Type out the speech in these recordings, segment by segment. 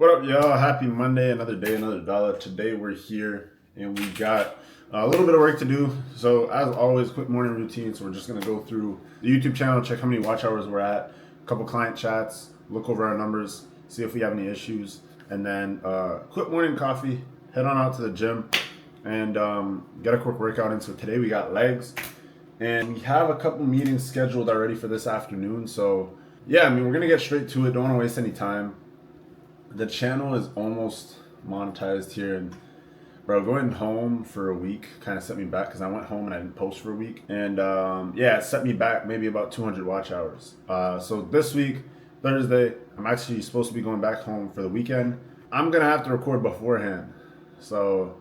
What up, y'all? Happy Monday, another day, another dollar. Today we're here and we got a little bit of work to do. So as always, quick morning routine. So we're just gonna go through the YouTube channel, check how many watch hours we're at, a couple client chats, look over our numbers, see if we have any issues, and then quick morning coffee, head on out to the gym and get a quick workout in. So today we got legs and we have a couple meetings scheduled already for this afternoon. So yeah, I mean, we're gonna get straight to it. Don't wanna waste any time. The channel is almost monetized here, and bro, going home for a week kind of set me back because I went home and I didn't post for a week, and yeah, it set me back maybe about 200 watch hours. So this week, Thursday, I'm actually supposed to be going back home for the weekend. I'm gonna have to record beforehand, so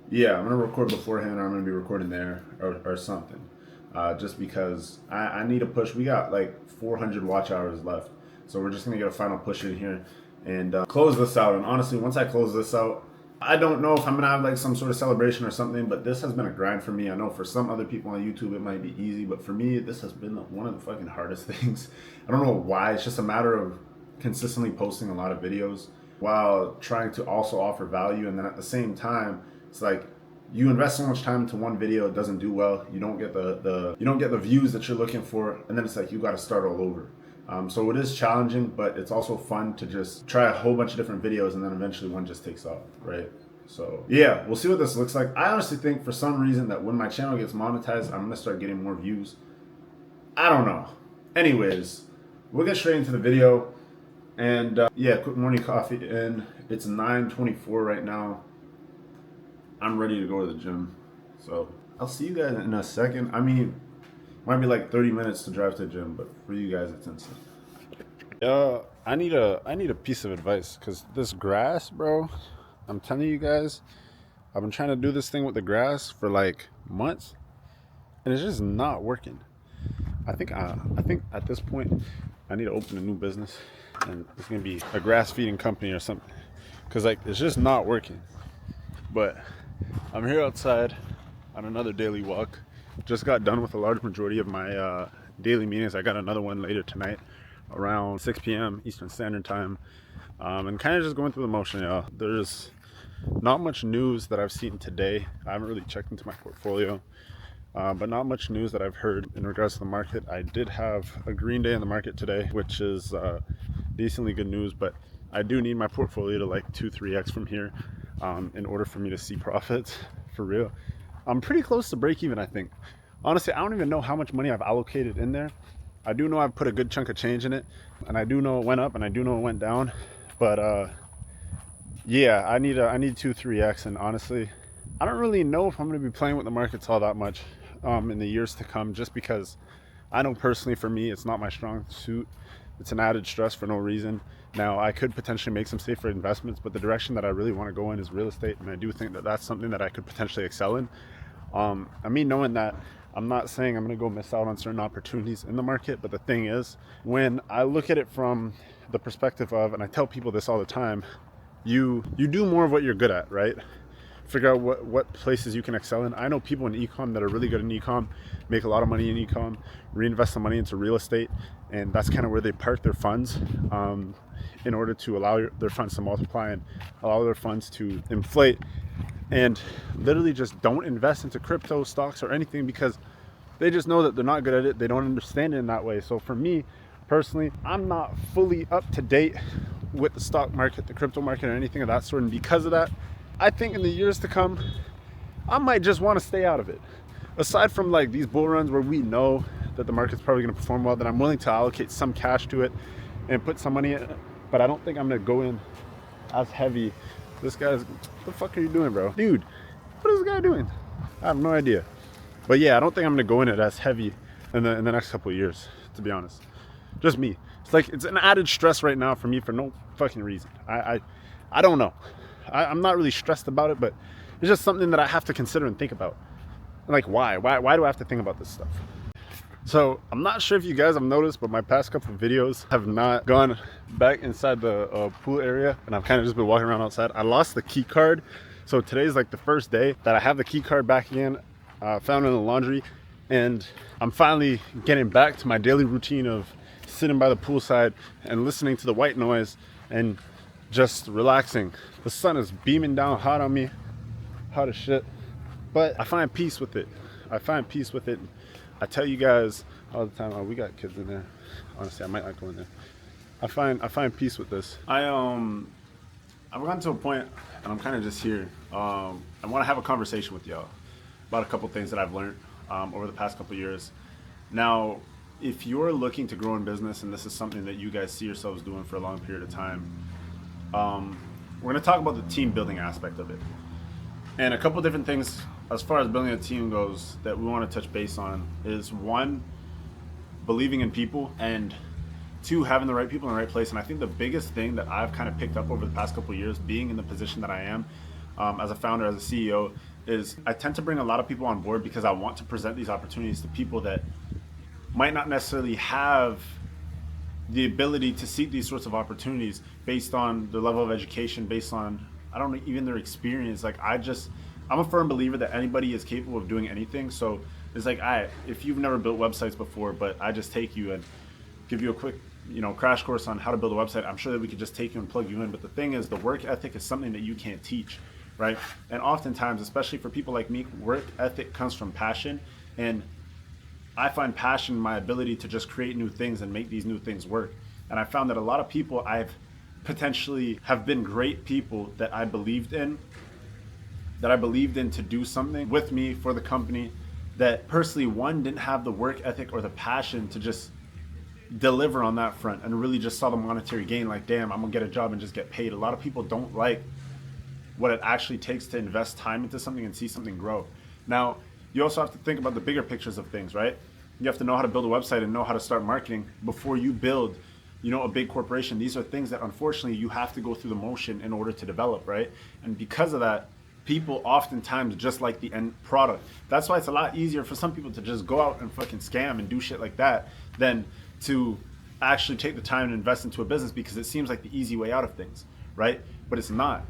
yeah, I'm gonna record beforehand, or I'm gonna be recording there or something, just because I need a push. We got like 400 watch hours left, so we're just gonna get a final push in here and close this out. And honestly, once I close this out, I don't know if I'm gonna have like some sort of celebration or something, but this has been a grind for me. I know for some other people on YouTube it might be easy, but for me this has been one of the fucking hardest things. I don't know why. It's just a matter of consistently posting a lot of videos while trying to also offer value, and then at the same time it's like you invest so much time into one video, it doesn't do well, you don't get the views that you're looking for, and then it's like you got to start all over. So it is challenging, but it's also fun to just try a whole bunch of different videos and then eventually one just takes off, right? So yeah, we'll see what this looks like. I honestly think for some reason that when my channel gets monetized, I'm gonna start getting more views. I don't know. Anyways, we'll get straight into the video. And yeah, quick morning coffee in. It's 9:24 right now. I'm ready to go to the gym. So I'll see you guys in a second. I mean, might be like 30 minutes to drive to the gym, but for you guys, it's instant. I need a piece of advice, because this grass, bro, I'm telling you guys, I've been trying to do this thing with the grass for like months, and it's just not working. I think at this point, I need to open a new business, and it's gonna be a grass feeding company or something, because like it's just not working. But I'm here outside on another daily walk. Just got done with a large majority of my daily meetings. I got another one later tonight around 6 p.m. Eastern Standard Time, and kind of just going through the motion, y'all. There's not much news that I've seen today. I haven't really checked into my portfolio, but not much news that I've heard in regards to the market. I did have a green day in the market today, which is decently good news, but I do need my portfolio to like 2-3x from here in order for me to see profits for real. I'm pretty close to break even, I think. Honestly, I don't even know how much money I've allocated in there. I do know I've put a good chunk of change in it, and I do know it went up and I do know it went down, but yeah, I need 2-3x. And honestly, I don't really know if I'm going to be playing with the markets all that much in the years to come, just because I know personally for me it's not my strong suit. It's an added stress for no reason. Now, I could potentially make some safer investments, but the direction that I really want to go in is real estate, and I do think that that's something that I could potentially excel in. I mean, knowing that, I'm not saying I'm going to go miss out on certain opportunities in the market, but the thing is, when I look at it from the perspective of, and I tell people this all the time, you do more of what you're good at, right? Figure out what places you can excel in. I know people in e-com that are really good in e-com, make a lot of money in e-com, reinvest the money into real estate, and that's kind of where they park their funds in order to allow their funds to multiply and allow their funds to inflate, and literally just don't invest into crypto, stocks, or anything, because they just know that they're not good at it. They don't understand it in that way. So for me personally, I'm not fully up to date with the stock market, the crypto market, or anything of that sort, and because of that, I think in the years to come, I might just want to stay out of it. Aside from like these bull runs where we know that the market's probably going to perform well, then I'm willing to allocate some cash to it and put some money in it. But I don't think I'm going to go in as heavy. This guy's, what the fuck are you doing, bro? Dude, what is this guy doing? I have no idea. But yeah, I don't think I'm going to go in it as heavy in the next couple of years, to be honest. Just me. It's like, it's an added stress right now for me for no fucking reason. I don't know. I'm not really stressed about it, but it's just something that I have to consider and think about. Like, why do I have to think about this stuff? So I'm not sure if you guys have noticed, but my past couple of videos have not gone back inside the pool area, and I've kind of just been walking around outside. I lost the key card, so today's like the first day that I have the key card back again. Found it in the laundry, and I'm finally getting back to my daily routine of sitting by the poolside and listening to the white noise and just relaxing. The sun is beaming down hot on me, hot as shit. But I find peace with it. I find peace with it. I tell you guys all the time, oh, we got kids in there. Honestly, I might not go in there. I find peace with this. I've gotten to a point, and I'm kind of just here. I want to have a conversation with y'all about a couple things that I've learned over the past couple years. Now, if you're looking to grow in business, and this is something that you guys see yourselves doing for a long period of time, we're going to talk about the team building aspect of it. And a couple different things as far as building a team goes that we want to touch base on is, one, believing in people, and two, having the right people in the right place. And I think the biggest thing that I've kind of picked up over the past couple of years, being in the position that I am as a founder, as a CEO, is I tend to bring a lot of people on board because I want to present these opportunities to people that might not necessarily have the ability to seek these sorts of opportunities based on their level of education, based on, I don't know, even their experience. Like, I'm a firm believer that anybody is capable of doing anything. So it's like, if you've never built websites before, but I just take you and give you a quick, crash course on how to build a website, I'm sure that we could just take you and plug you in. But the thing is, the work ethic is something that you can't teach, right? And oftentimes, especially for people like me, work ethic comes from passion. And I find passion in my ability to just create new things and make these new things work. And I found that a lot of people I've potentially have been great people that I believed in to do something with me for the company, that personally, one, didn't have the work ethic or the passion to just deliver on that front, and really just saw the monetary gain, like, damn, I'm gonna get a job and just get paid. A lot of people don't like what it actually takes to invest time into something and see something grow. Now, you also have to think about the bigger pictures of things, right? You have to know how to build a website and know how to start marketing before you build, a big corporation. These are things that unfortunately you have to go through the motion in order to develop, right? And because of that, people oftentimes just like the end product. That's why it's a lot easier for some people to just go out and fucking scam and do shit like that than to actually take the time and invest into a business, because it seems like the easy way out of things, right? But it's not.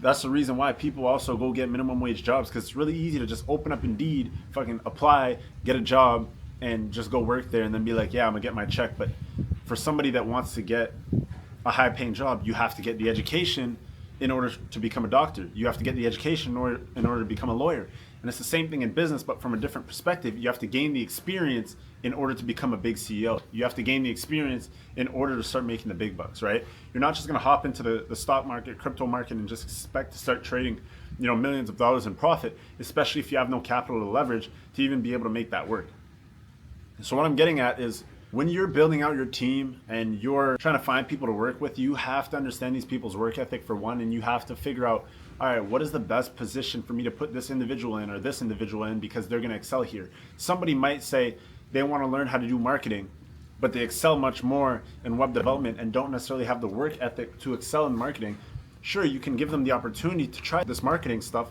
That's the reason why people also go get minimum wage jobs, because it's really easy to just open up Indeed, fucking apply, get a job, and just go work there and then be like, yeah, I'm gonna get my check. But for somebody that wants to get a high paying job, you have to get the education in order to become a doctor. You have to get the education in order to become a lawyer. And it's the same thing in business, but from a different perspective. You have to gain the experience in order to become a big CEO. You have to gain the experience in order to start making the big bucks, right? You're not just gonna hop into the stock market, crypto market, and just expect to start trading, millions of dollars in profit, especially if you have no capital to leverage to even be able to make that work. So what I'm getting at is, when you're building out your team and you're trying to find people to work with, you have to understand these people's work ethic for one, and you have to figure out, all right, what is the best position for me to put this individual in or this individual in, because they're gonna excel here. Somebody might say they wanna learn how to do marketing, but they excel much more in web development and don't necessarily have the work ethic to excel in marketing. Sure, you can give them the opportunity to try this marketing stuff,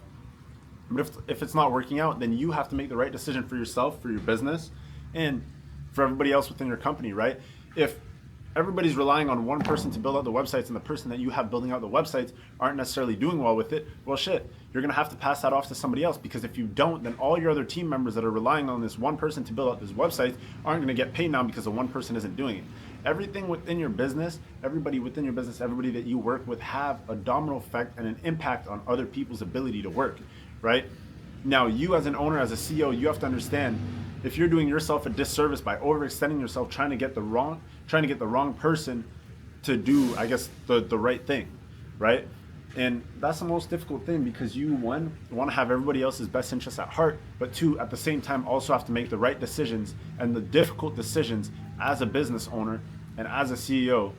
but if it's not working out, then you have to make the right decision for yourself, for your business, and for everybody else within your company, right? If everybody's relying on one person to build out the websites, and the person that you have building out the websites aren't necessarily doing well with it, well, shit, you're gonna have to pass that off to somebody else, because if you don't, then all your other team members that are relying on this one person to build out this website aren't gonna get paid now because the one person isn't doing it. Everything within your business, everybody within your business, everybody that you work with have a domino effect and an impact on other people's ability to work, right? Now, you as an owner, as a CEO, you have to understand, if you're doing yourself a disservice by overextending yourself, trying to get the wrong person to do, I guess, the right thing, right? And that's the most difficult thing, because you, one, want to have everybody else's best interests at heart, but two, at the same time, also have to make the right decisions and the difficult decisions as a business owner and as a CEO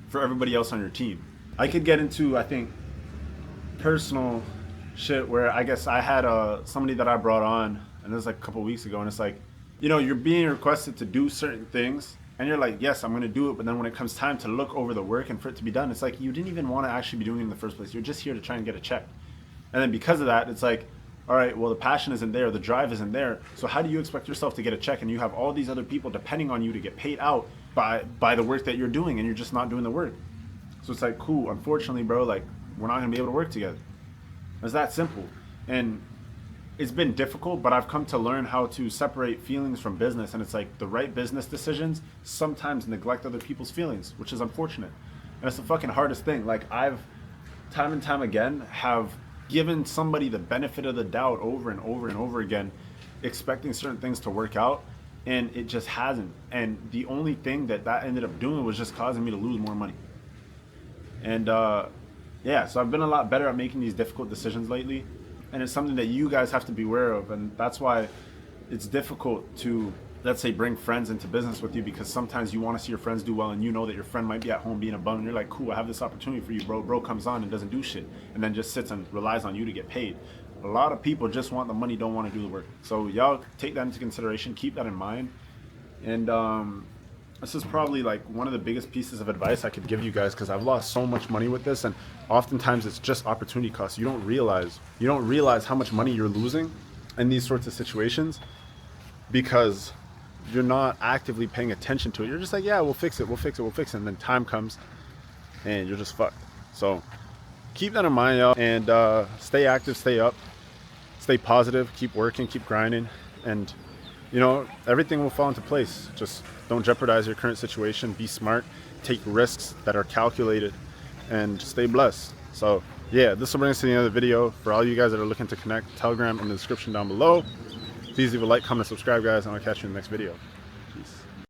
for everybody else on your team. I could get into, I think, personal shit where I guess I had somebody that I brought on, and this was like a couple weeks ago, and it's like, you're being requested to do certain things, and you're like, yes, I'm going to do it, but then when it comes time to look over the work and for it to be done, it's like, you didn't even want to actually be doing it in the first place. You're just here to try and get a check. And then because of that, it's like, all right, well, the passion isn't there, the drive isn't there, so how do you expect yourself to get a check, and you have all these other people depending on you to get paid out by the work that you're doing, and you're just not doing the work. So it's like, cool, unfortunately, bro, like, we're not going to be able to work together. It's that simple. And it's been difficult, but I've come to learn how to separate feelings from business. And it's like, the right business decisions sometimes neglect other people's feelings, which is unfortunate. And it's the fucking hardest thing. Like, I've time and time again have given somebody the benefit of the doubt over and over and over again, expecting certain things to work out, and it just hasn't. And the only thing that ended up doing was just causing me to lose more money. And yeah, so I've been a lot better at making these difficult decisions lately, and it's something that you guys have to be aware of. And that's why it's difficult to, let's say, bring friends into business with you, because sometimes you want to see your friends do well, and you know that your friend might be at home being a bum, and you're like, cool, I have this opportunity for you, bro. Bro comes on and doesn't do shit, and then just sits and relies on you to get paid. A lot of people just want the money, don't want to do the work. So y'all take that into consideration, keep that in mind. And this is probably like one of the biggest pieces of advice I could give you guys, because I've lost so much money with this, and oftentimes it's just opportunity cost. You don't realize how much money you're losing in these sorts of situations, because you're not actively paying attention to it. You're just like, yeah, we'll fix it, and then time comes and you're just fucked. So keep that in mind, y'all, and stay active, stay up, stay positive, keep working, keep grinding, and you know, everything will fall into place. Just don't jeopardize your current situation. Be smart, take risks that are calculated, and stay blessed. So yeah, this will bring us to the end of the video. For all you guys that are looking to connect, Telegram in the description down below. Please leave a like, comment, subscribe, guys, and I'll catch you in the next video.